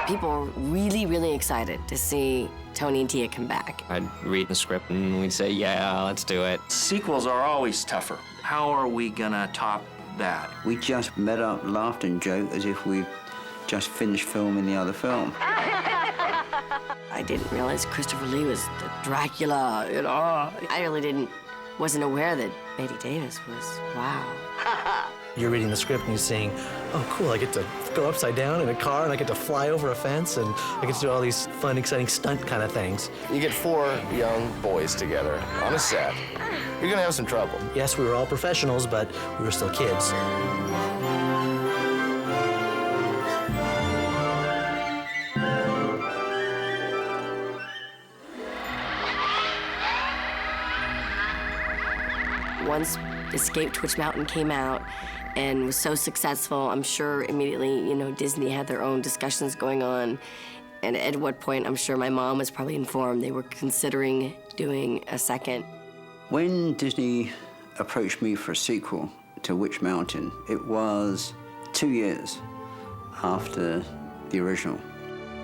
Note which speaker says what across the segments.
Speaker 1: People were really, really excited to see Tony and Tia come back.
Speaker 2: I'd read the script and we'd say, yeah, let's do it.
Speaker 3: Sequels are always tougher. How are we gonna top that?
Speaker 4: We just met up, laughed and joked as if we just finished filming the other film.
Speaker 1: I didn't realize Christopher Lee was the Dracula, you know. I wasn't aware that Betty Davis was, wow.
Speaker 5: You're reading the script and you're saying, oh, cool, I get to go upside down in a car and I get to fly over a fence and I get to do all these fun, exciting stunt kind of things.
Speaker 6: You get 4 young boys together on a set, you're gonna have some trouble.
Speaker 5: Yes, we were all professionals, but we were still kids.
Speaker 1: Once Escape to Witch Mountain came out and was so successful, I'm sure immediately, you know, Disney had their own discussions going on. And at what point, I'm sure my mom was probably informed they were considering doing a second.
Speaker 4: When Disney approached me for a sequel to Witch Mountain, it was 2 years after the original.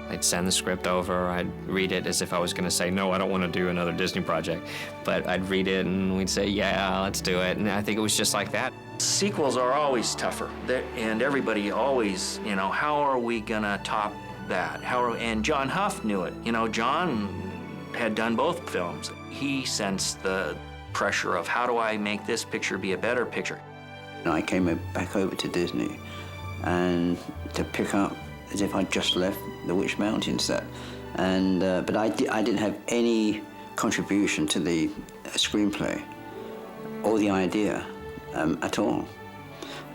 Speaker 2: I'd send the script over, I'd read it as if I was gonna say, no, I don't wanna do another Disney project. But I'd read it and we'd say, yeah, let's do it. And I think it was just like that.
Speaker 3: Sequels are always tougher, and everybody always, you know, how are we gonna top that? And John Huff knew it. You know, John had done both films. He sensed the pressure of how do I make this picture be a better picture?
Speaker 4: And I came back over to Disney and to pick up as if I'd just left the Witch Mountain set. And, but I didn't have any contribution to the screenplay or the idea at all.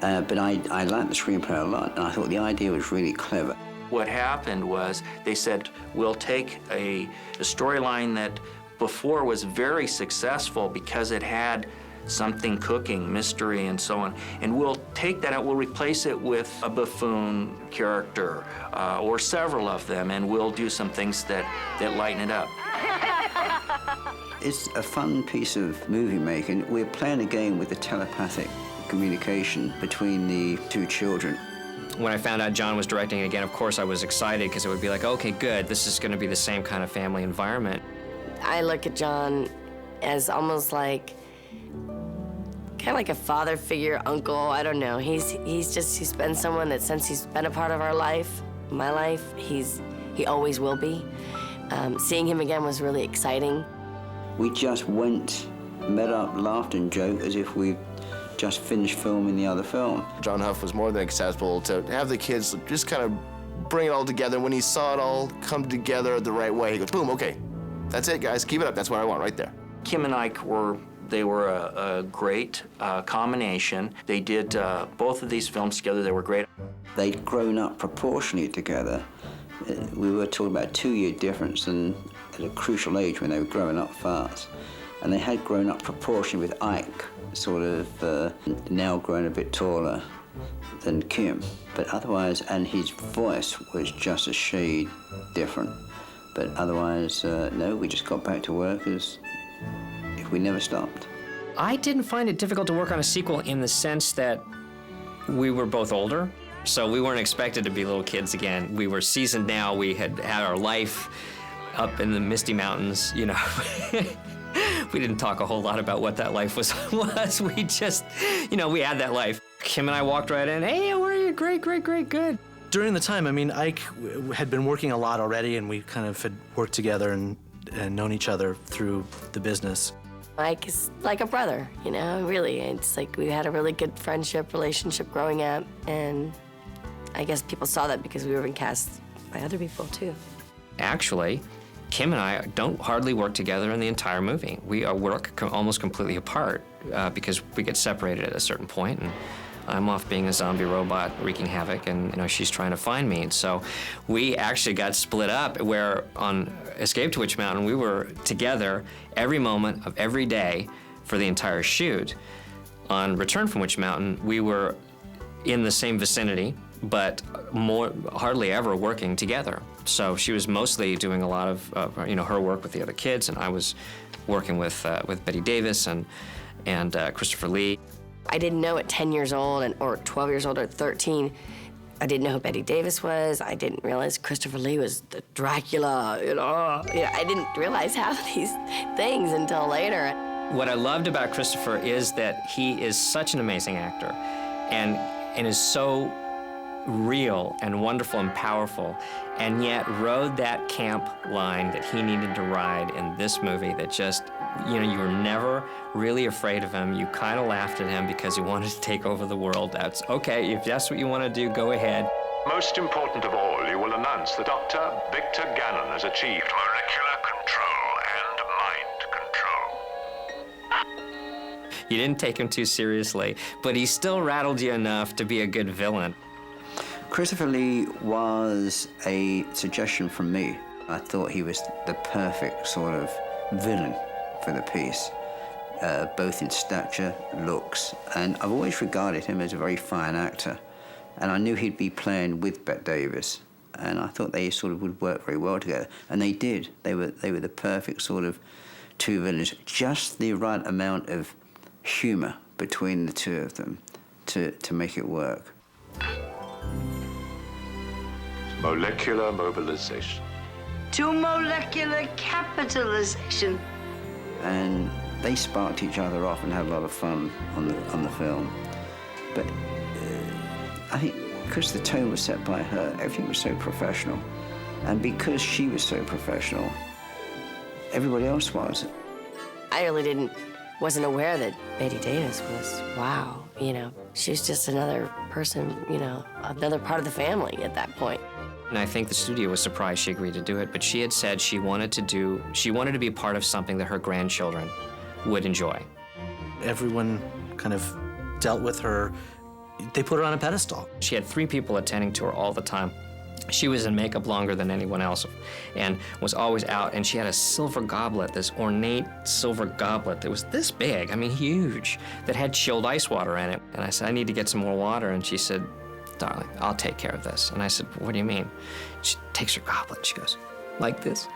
Speaker 4: But I liked the screenplay a lot, and I thought the idea was really clever.
Speaker 3: What happened was they said, we'll take a storyline that before was very successful because it had something cooking, mystery, and so on, and we'll take that out, we'll replace it with a buffoon character, or several of them, and we'll do some things that lighten it up.
Speaker 4: It's a fun piece of movie making. We're playing a game with the telepathic communication between the 2 children.
Speaker 2: When I found out John was directing it again, of course I was excited because it would be like, okay, good, this is gonna be the same kind of family environment.
Speaker 1: I look at John as almost like, kind of like a father figure, uncle, I don't know. He's been someone that since he's been a part of our life, my life, he always will be. Seeing him again was really exciting.
Speaker 4: We just went, met up, laughed and joked as if we just finished filming the other film.
Speaker 6: John Huff was more than acceptable to have the kids just kind of bring it all together. When he saw it all come together the right way, he goes, boom, okay, that's it, guys, keep it up, that's what I want right there.
Speaker 3: Kim and Ike were a great combination. They did both of these films together, they were great.
Speaker 4: They'd grown up proportionally together. We were talking about a 2-year difference, and at a crucial age when they were growing up fast. And they had grown up proportionally with Ike, sort of now grown a bit taller than Kim. But otherwise, and his voice was just a shade different. But otherwise, no, we just got back to work as if we never stopped.
Speaker 2: I didn't find it difficult to work on a sequel in the sense that we were both older, so we weren't expected to be little kids again. We were seasoned now, we had had our life up in the Misty Mountains, you know. We didn't talk a whole lot about what that life was. We just, you know, we had that life. Kim and I walked right in, hey, how are you? Great, great, great, good.
Speaker 5: During the time, I mean, Ike had been working a lot already, and we kind of had worked together and known each other through the business.
Speaker 1: Ike is like a brother, you know, really. It's like we had a really good friendship, relationship growing up, and I guess people saw that because we were being cast by other people, too.
Speaker 2: Actually, Kim and I don't hardly work together in the entire movie. We work almost completely apart because we get separated at a certain point, and I'm off being a zombie robot wreaking havoc, and you know she's trying to find me. And so we actually got split up, where on Escape to Witch Mountain we were together every moment of every day for the entire shoot. On Return from Witch Mountain we were in the same vicinity, but hardly ever working together. So she was mostly doing a lot of you know, her work with the other kids, and I was working with Betty Davis and Christopher Lee.
Speaker 1: I didn't know at 10 years old or 12 years old or 13 I didn't know who Betty Davis was. I didn't realize Christopher Lee was the Dracula, you know. I didn't realize half of these things until later.
Speaker 2: What I loved about Christopher is that he is such an amazing actor and is so real and wonderful and powerful, and yet rode that camp line that he needed to ride in this movie that just, you know, you were never really afraid of him. You kind of laughed at him because he wanted to take over the world. That's okay, if that's what you want to do, go ahead.
Speaker 7: Most important of all, you will announce that Dr. Victor Gannon has achieved molecular control and mind control.
Speaker 2: You didn't take him too seriously, but he still rattled you enough to be a good villain.
Speaker 4: Christopher Lee was a suggestion from me. I thought he was the perfect sort of villain for the piece, both in stature, looks, and I've always regarded him as a very fine actor. And I knew he'd be playing with Bette Davis, and I thought they sort of would work very well together. And they did. They were the perfect sort of two villains, just the right amount of humor between the two of them to make it work.
Speaker 7: Molecular mobilization.
Speaker 8: To molecular capitalization.
Speaker 4: And they sparked each other off and had a lot of fun on the film. But I think because the tone was set by her, everything was so professional. And because she was so professional, everybody else was.
Speaker 1: I really wasn't aware that Betty Davis was, wow, you know, she was just another person, you know, another part of the family at that point.
Speaker 2: And I think the studio was surprised she agreed to do it, but she had said she wanted to be a part of something that her grandchildren would enjoy.
Speaker 5: Everyone kind of dealt with her. They put her on a pedestal.
Speaker 2: She had 3 people attending to her all the time. She was in makeup longer than anyone else and was always out, and she had a silver goblet, this ornate silver goblet that was this big, I mean huge, that had chilled ice water in it. And I said, I need to get some more water, and she said, darling, I'll take care of this. And I said, what do you mean? She takes her goblet and she goes, like this.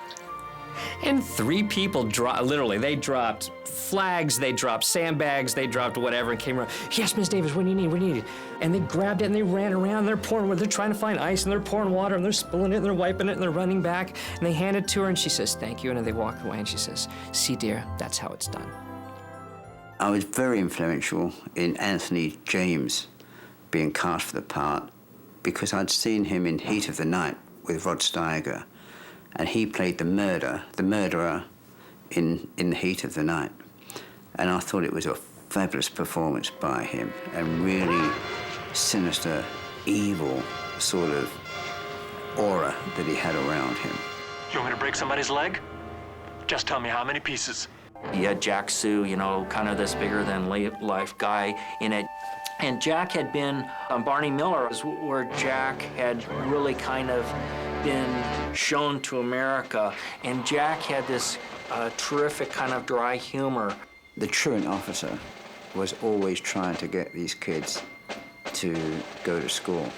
Speaker 2: And 3 people literally, they dropped flags, they dropped sandbags, they dropped whatever and came around. Yes, Miss Davis, what do you need? What do you need? And they grabbed it and they ran around, they're trying to find ice and they're pouring water and they're spilling it and they're wiping it and they're running back. And they hand it to her and she says, thank you. And then they walk away and she says, see dear, that's how it's done.
Speaker 4: I was very influential in Anthony James being cast for the part because I'd seen him in Heat of the Night with Rod Steiger, and he played the murderer in the Heat of the Night. And I thought it was a fabulous performance by him, and really sinister, evil sort of aura that he had around him.
Speaker 9: You want me to break somebody's leg? Just tell me how many pieces.
Speaker 3: You had Jack Sue, you know, kind of this bigger-than-life guy in it. And Jack had been on Barney Miller, where Jack had really kind of been shown to America. And Jack had this terrific kind of dry humor.
Speaker 4: The truant officer was always trying to get these kids to go to school.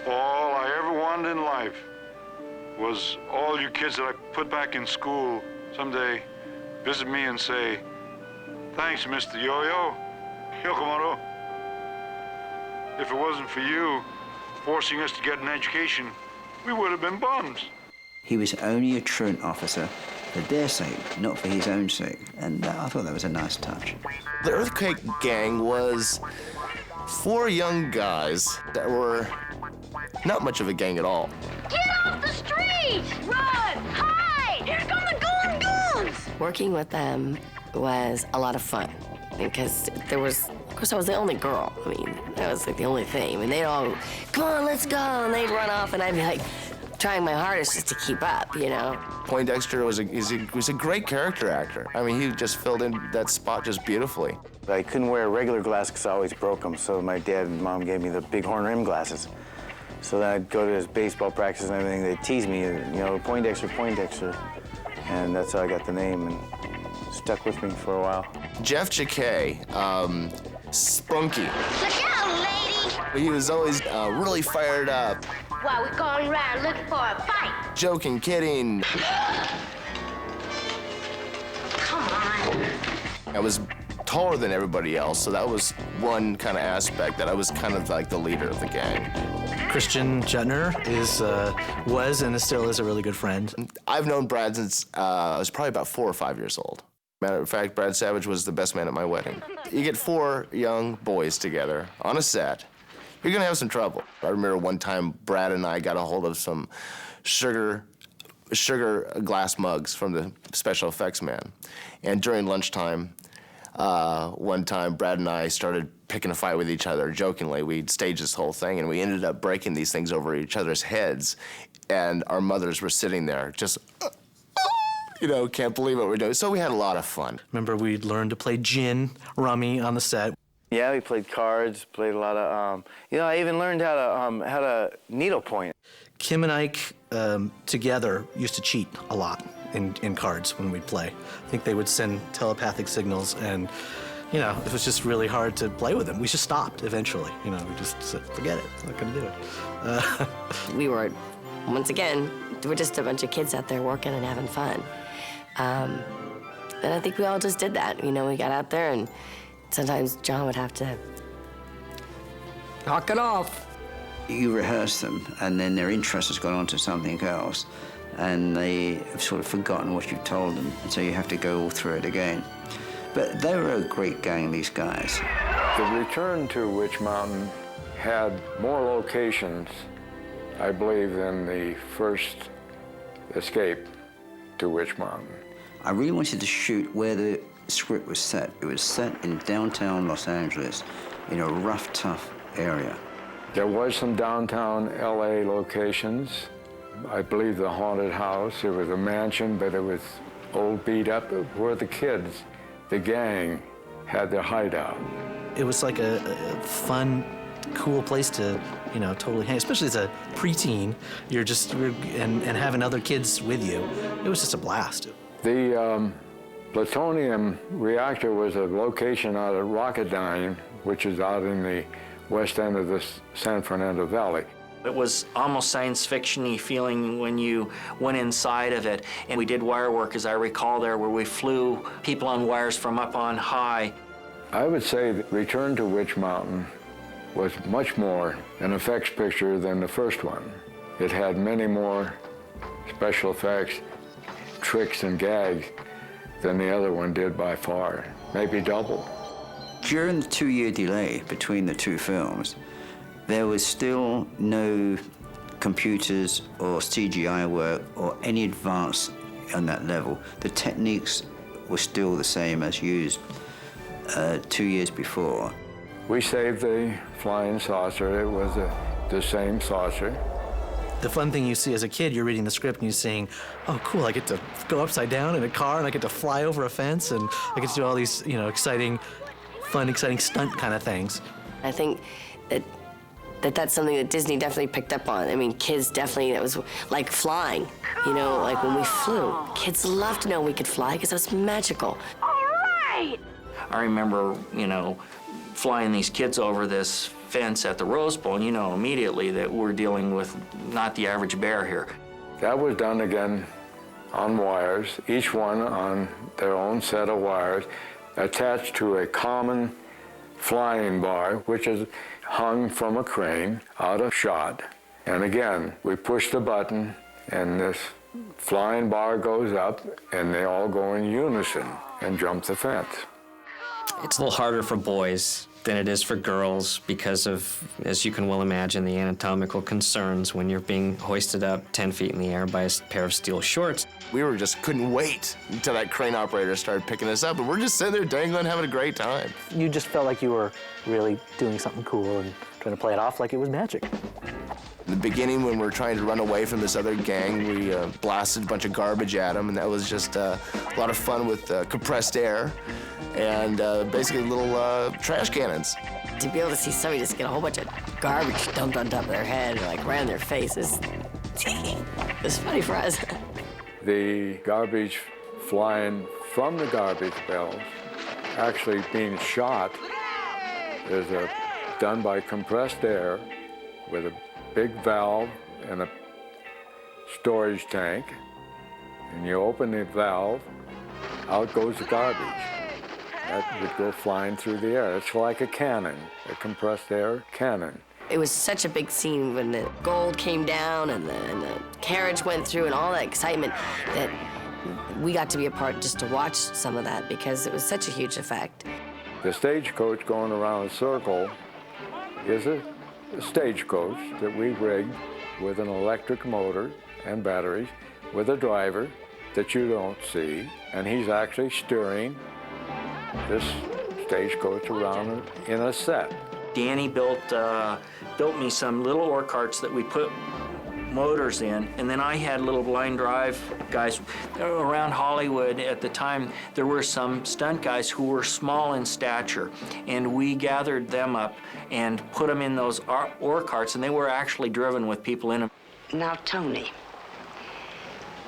Speaker 10: All I ever wanted in life was all you kids that I put back in school someday visit me and say, thanks, Mr. Yo-Yo, Yokomaru. If it wasn't for you forcing us to get an education, we would have been bums.
Speaker 4: He was only a truant officer for their sake, not for his own sake. And I thought that was a nice touch.
Speaker 6: The Earthquake Gang was 4 young guys that were not much of a gang at all.
Speaker 8: Get off the street! Run! Hide! Here come the goons!
Speaker 1: Working with them was a lot of fun because of course, I was the only girl. I mean, that was like the only thing. And they'd all, come on, let's go. And they'd run off, and I'd be like trying my hardest just to keep up, you know.
Speaker 6: Poindexter was a great character actor. I mean, he just filled in that spot just beautifully.
Speaker 11: I couldn't wear regular glasses because I always broke them, so my dad and mom gave me the bighorn rim glasses. So then I'd go to his baseball practice and everything. They'd tease me, you know, Poindexter. And that's how I got the name, and stuck with me for a while.
Speaker 6: Jeff Jacquet, spunky.
Speaker 8: Look out, lady!
Speaker 6: He was always really fired up.
Speaker 8: Why, we're going around looking for a fight.
Speaker 6: Joking, kidding.
Speaker 8: Come on.
Speaker 6: I was taller than everybody else, so that was one kind of aspect that I was kind of like the leader of the gang.
Speaker 5: Christian Jutner was and still is a really good friend.
Speaker 6: I've known Brad since I was probably about 4 or 5 years old. Matter of fact, Brad Savage was the best man at my wedding. You get 4 young boys together on a set, you're gonna have some trouble. I remember one time Brad and I got a hold of some sugar glass mugs from the special effects man. And during lunchtime, one time Brad and I started picking a fight with each other. Jokingly, we'd staged this whole thing, and we ended up breaking these things over each other's heads. And our mothers were sitting there just, can't believe what we're doing. So we had a lot of fun.
Speaker 5: Remember, we'd learned to play gin, rummy on the set.
Speaker 11: Yeah, we played cards, played a lot of, I even learned how to needlepoint. Kim and Ike together used to cheat a lot in cards when we'd play. I think they would send telepathic signals, and it was just really hard to play with them. We just stopped eventually. We just said, forget it, I'm not gonna do it.
Speaker 1: We were, once again, we're just a bunch of kids out there working and having fun. And I think we all just did that. We got out there, and sometimes John would have to knock it off.
Speaker 4: You rehearse them, and then their interest has gone on to something else, and they have sort of forgotten what you've told them, and so you have to go all through it again. But they were a great gang, these guys.
Speaker 12: The return to Witch Mountain had more locations, I believe, than the first escape to Witch Mountain.
Speaker 4: I really wanted to shoot where the script was set. It was set in downtown Los Angeles, in a rough, tough area.
Speaker 12: There was some downtown LA locations. I believe the haunted house. It was a mansion, but it was old, beat up, where the kids, the gang, had their hideout.
Speaker 5: It was like a fun, cool place to, totally hang, especially as a preteen. And having other kids with you. It was just a blast.
Speaker 12: The plutonium reactor was a location out at Rocketdyne, which is out in the west end of the San Fernando Valley.
Speaker 3: It was almost science fiction-y feeling when you went inside of it. And we did wire work, as I recall there, where we flew people on wires from up on high.
Speaker 12: I would say that Return to Witch Mountain was much more an effects picture than the first one. It had many more special effects, tricks and gags than the other one did by far, maybe double.
Speaker 4: During the 2-year delay between the two films, there was still no computers or CGI work or any advance on that level. The techniques were still the same as used 2 years before.
Speaker 12: We saved the flying saucer. It was the same saucer.
Speaker 5: The fun thing you see as a kid, you're reading the script and you're saying, oh, cool, I get to go upside down in a car and I get to fly over a fence and I get to do all these, exciting stunt kind of things.
Speaker 1: I think that's something that Disney definitely picked up on. I mean, kids definitely, it was like flying, like when we flew. Kids loved to know we could fly because it was magical.
Speaker 8: All right!
Speaker 3: I remember, flying these kids over this fence at the Rose Bowl, and immediately that we're dealing with not the average bear here.
Speaker 12: That was done again on wires, each one on their own set of wires, attached to a common flying bar, which is hung from a crane out of shot. And again, we push the button and this flying bar goes up and they all go in unison and jump the fence.
Speaker 2: It's a little harder for boys than it is for girls because of, as you can well imagine, the anatomical concerns when you're being hoisted up 10 feet in the air by a pair of steel shorts.
Speaker 6: We couldn't wait until that crane operator started picking us up, and we're just sitting there dangling, having a great time.
Speaker 5: You just felt like you were really doing something cool and trying to play it off like it was magic.
Speaker 6: In the beginning, when we were trying to run away from this other gang, we blasted a bunch of garbage at them, and that was just a lot of fun with compressed air and basically little trash cannons.
Speaker 1: To be able to see somebody just get a whole bunch of garbage dumped on top of their head, right in their faces, it's funny for us.
Speaker 12: The garbage flying from the garbage bells actually being shot is done by compressed air with a big valve and a storage tank. And you open the valve, out goes the garbage. That would go flying through the air. It's like a cannon, a compressed air cannon.
Speaker 1: It was such a big scene when the gold came down and the carriage went through and all that excitement that we got to be a part just to watch some of that because it was such a huge effect.
Speaker 12: The stagecoach going around a circle is a stagecoach that we rigged with an electric motor and batteries with a driver that you don't see, and he's actually steering this stagecoach around in a set.
Speaker 3: Danny built me some little ore carts that we put motors in, and then I had little blind drive guys around Hollywood at the time. There were some stunt guys who were small in stature, and we gathered them up and put them in those ore carts, and they were actually driven with people in them.
Speaker 13: Now, Tony,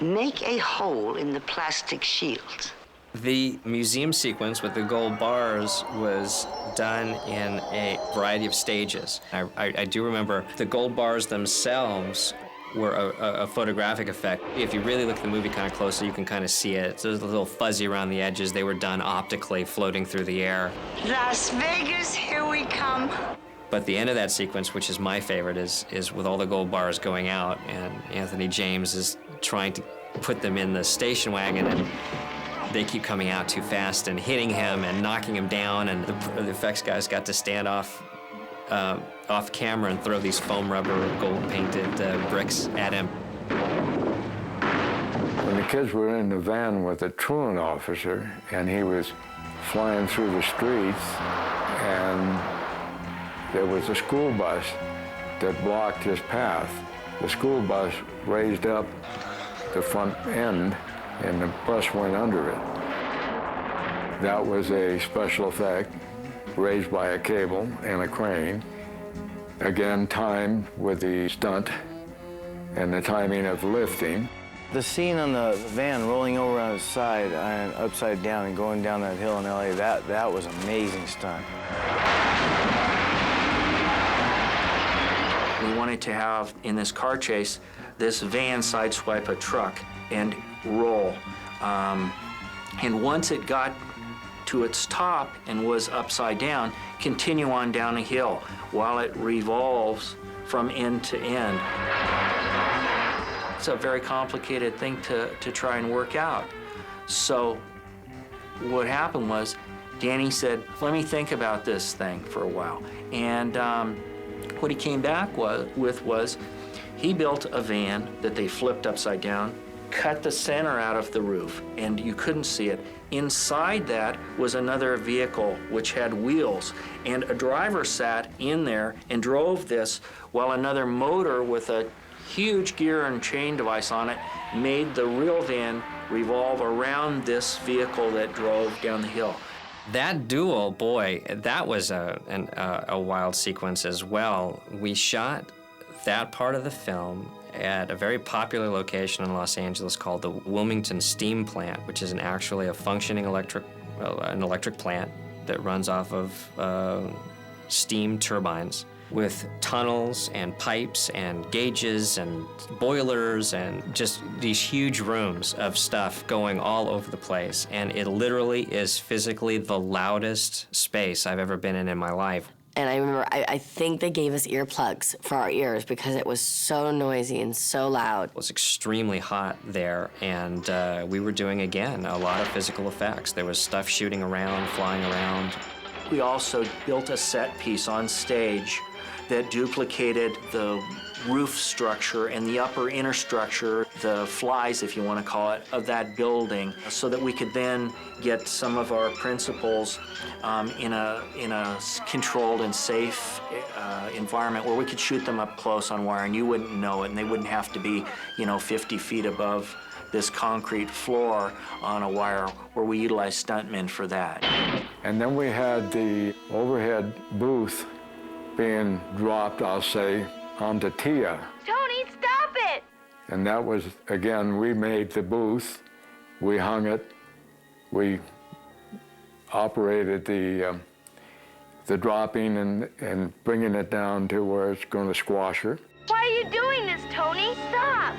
Speaker 13: make a hole in the plastic shields.
Speaker 2: The museum sequence with the gold bars was done in a variety of stages. I do remember the gold bars themselves were a photographic effect. If you really look at the movie kind of closely, you can kind of see it. It's a little fuzzy around the edges. They were done optically, floating through the air.
Speaker 13: Las Vegas, here we come.
Speaker 2: But the end of that sequence, which is my favorite, is with all the gold bars going out, and Anthony James is trying to put them in the station wagon, and they keep coming out too fast and hitting him and knocking him down, and the effects guys got to stand off camera and throw these foam rubber gold-painted bricks at him.
Speaker 12: When the kids were in the van with a truant officer, and he was flying through the streets, and there was a school bus that blocked his path. The school bus raised up the front end, and the bus went under it. That was a special effect, raised by a cable and a crane. Again, timed with the stunt and the timing of lifting.
Speaker 11: The scene on the van rolling over on its side and upside down and going down that hill in LA, that was an amazing stunt.
Speaker 3: We wanted to have, in this car chase, this van sideswipe a truck and roll. And once it got to its top and was upside down, continue on down a hill while it revolves from end to end. It's a very complicated thing to try and work out. So what happened was, Danny said, let me think about this thing for a while. And what he came back with was, he built a van that they flipped upside down, cut the center out of the roof, and you couldn't see it. Inside that was another vehicle which had wheels, and a driver sat in there and drove this while another motor with a huge gear and chain device on it made the real van revolve around this vehicle that drove down the hill.
Speaker 2: That duel, boy, that was a wild sequence as well. We shot that part of the film at a very popular location in Los Angeles called the Wilmington Steam Plant, which is actually a functioning electric plant that runs off of steam turbines with tunnels and pipes and gauges and boilers and just these huge rooms of stuff going all over the place. And it literally is physically the loudest space I've ever been in my life.
Speaker 1: And I remember, I think they gave us earplugs for our ears because it was so noisy and so loud.
Speaker 2: It was extremely hot there, and we were doing, again, a lot of physical effects. There was stuff shooting around, flying around.
Speaker 3: We also built a set piece on stage that duplicated the roof structure and the upper inner structure, the flies, if you want to call it, of that building, so that we could then get some of our principals in a controlled and safe environment where we could shoot them up close on wire and you wouldn't know it, and they wouldn't have to be, 50 feet above this concrete floor on a wire, where we utilized stuntmen for that.
Speaker 12: And then we had the overhead booth being dropped, I'll say, onto Tia.
Speaker 8: Tony, stop it!
Speaker 12: And that was, again, we made the booth, we hung it, we operated the dropping and bringing it down to where it's going to squash her.
Speaker 8: Why are you doing this, Tony? Stop!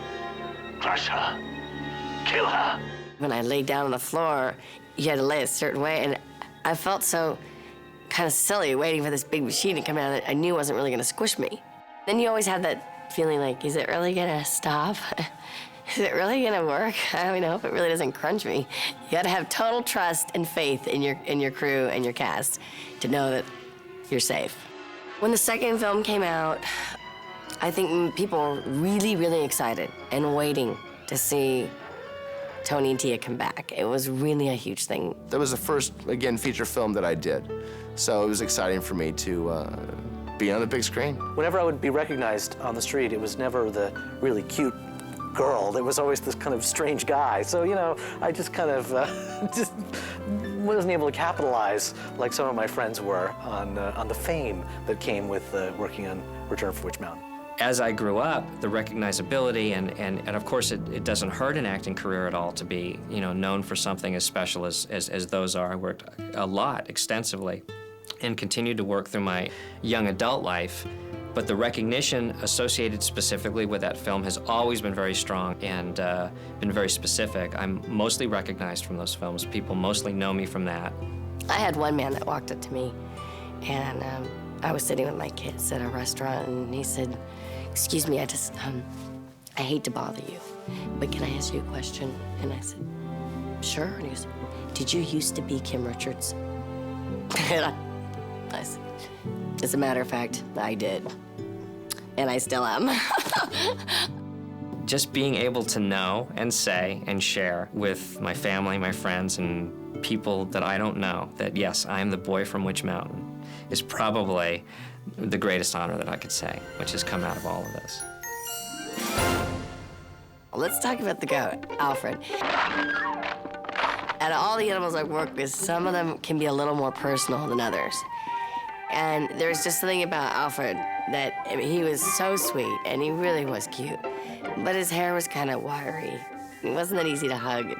Speaker 9: Crush her. Kill her.
Speaker 1: When I laid down on the floor, you had to lay a certain way, and I felt so kind of silly waiting for this big machine to come out that I knew wasn't really gonna squish me. Then you always had that feeling like, is it really gonna stop? Is it really gonna work? I mean, I hope it really doesn't crunch me. You gotta have total trust and faith in your crew and your cast to know that you're safe. When the second film came out, I think people were really, really excited and waiting to see Tony and Tia come back. It was really a huge thing.
Speaker 6: That was the first, again, feature film that I did. So it was exciting for me to be on the big screen.
Speaker 5: Whenever I would be recognized on the street, it was never the really cute girl. There was always this kind of strange guy. So, you know, I just kind of just wasn't able to capitalize like some of my friends were on the fame that came with working on Return from Witch Mountain.
Speaker 2: As I grew up, the recognizability and of course it doesn't hurt an acting career at all to be, you know, known for something as special as those are. I worked a lot, extensively, and continued to work through my young adult life. But the recognition associated specifically with that film has always been very strong and been very specific. I'm mostly recognized from those films. People mostly know me from that.
Speaker 1: I had one man that walked up to me, and I was sitting with my kids at a restaurant, and he said, "Excuse me, I hate to bother you, but can I ask you a question?" And I said, "Sure." And he goes, "Did you used to be Kim Richards?" And I said, "As a matter of fact, I did. And I still am."
Speaker 2: Just being able to know and say and share with my family, my friends, and people that I don't know that, yes, I am the boy from Witch Mountain is probably the greatest honor that I could say, which has come out of all of this.
Speaker 1: Let's talk about the goat, Alfred. Out of all the animals I've worked with, some of them can be a little more personal than others. And there's just something about Alfred that, I mean, he was so sweet and he really was cute. But his hair was kind of wiry. It wasn't that easy to hug.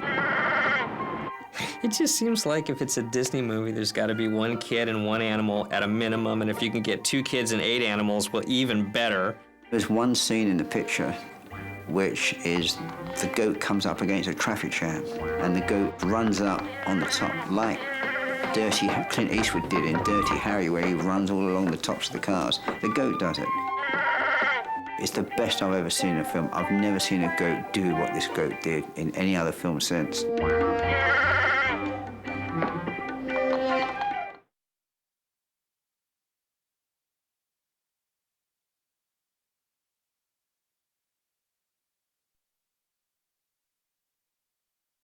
Speaker 2: It just seems like if it's a Disney movie, there's got to be one kid and one animal at a minimum, and if you can get 2 kids and 8 animals, well, even better.
Speaker 4: There's one scene in the picture which is the goat comes up against a traffic jam, and the goat runs up on the top like Dirty Clint Eastwood did in Dirty Harry, where he runs all along the tops of the cars. The goat does it. It's the best I've ever seen in a film. I've never seen a goat do what this goat did in any other film since.